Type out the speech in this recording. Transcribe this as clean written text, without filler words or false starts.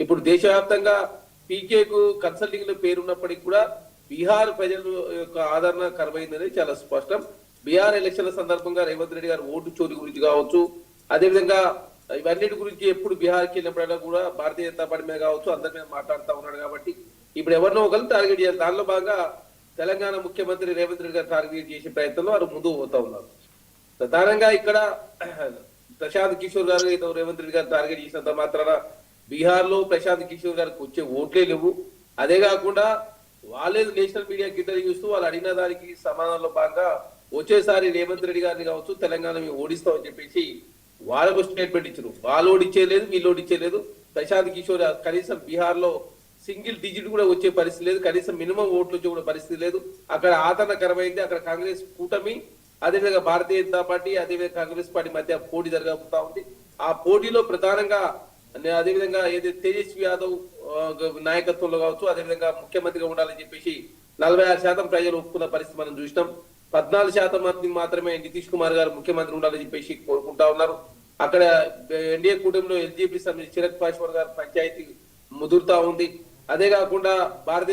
ఇప్పుడు దేశవ్యాప్తంగా పీకేకు కన్సల్టింగ్ లో పేరున్నప్పటికీ కూడా బీహార్ ప్రజల యొక్క ఆదరణ కరువైందని చాలా స్పష్టం. బీహార్ ఎలక్షన్ల సందర్భంగా రేవంత్ రెడ్డి గారు ఓటు చోరీ గురించి కావచ్చు, అదేవిధంగా ఇవన్నిటి గురించి ఎప్పుడు బీహార్కి వెళ్ళినప్పుడైనా కూడా భారతీయ జనతా పార్టీ మీద కావచ్చు అందరి మీద మాట్లాడుతూ ఉన్నాడు. కాబట్టి ఇప్పుడు ఎవరినో ఒకరు టార్గెట్ చేయాలి. దానిలో భాగంగా తెలంగాణ ముఖ్యమంత్రి రేవంత్ రెడ్డి గారు టార్గెట్ చేసే ప్రయత్నంలో వారు ముందుకు పోతా ఉన్నారు. ప్రధానంగా ఇక్కడ ప్రశాంత్ కిషోర్ గారు ఏదో రేవంత్ రెడ్డి గారు టార్గెట్ చేసినంత మాత్రాన బీహార్ లో ప్రశాంత్ కిషోర్ గారికి వచ్చే ఓట్లే లేవు. అదే కాకుండా వాళ్ళే నేషనల్ మీడియా ఇంటర్వ్యూ చూస్తూ వాళ్ళు అడిగిన దానికి సమాధానంలో భాగంగా వచ్చేసారి రేవంత్ రెడ్డి గారిని కావచ్చు తెలంగాణ మేము ఓడిస్తామని చెప్పేసి వాళ్ళకు స్టేట్మెంట్ ఇచ్చారు. వాళ్ళు ఓడిచ్చేయలేదు, వీళ్ళు ఓడిచ్చేయలేదు. ప్రశాంత్ కిషోర్ కనీసం బీహార్ లో సింగిల్ డిజిట్ కూడా వచ్చే పరిస్థితి లేదు, కనీసం మినిమం ఓట్లు వచ్చే కూడా పరిస్థితి లేదు. అక్కడ ఆదరణకరమైంది. అక్కడ కాంగ్రెస్ కూటమి, అదేవిధంగా భారతీయ జనతా పార్టీ, అదేవిధంగా కాంగ్రెస్ పార్టీ మధ్య పోటీ జరగబోతా ఉంది. ఆ పోటీలో ప్రధానంగా అదేవిధంగా ఏదైతే తేజస్వి యాదవ్ నాయకత్వంలో కావచ్చు, అదేవిధంగా ముఖ్యమంత్రిగా ఉండాలని చెప్పేసి 46% ప్రజలు ఒప్పుకున్న పరిస్థితి మనం చూసినాం. 14% మంది మాత్రమే నితీష్ కుమార్ గారు ముఖ్యమంత్రి ఉండాలని చెప్పేసి కోరుకుంటా ఉన్నారు. అక్కడ ఎన్డీఏ కూటమిలో ఎల్జేపీ సమితి చిరగ్ పాశ్వాన్ గారు పంచాయతీ ముదురుతా ఉంది. అదే కాకుండా భారతీయ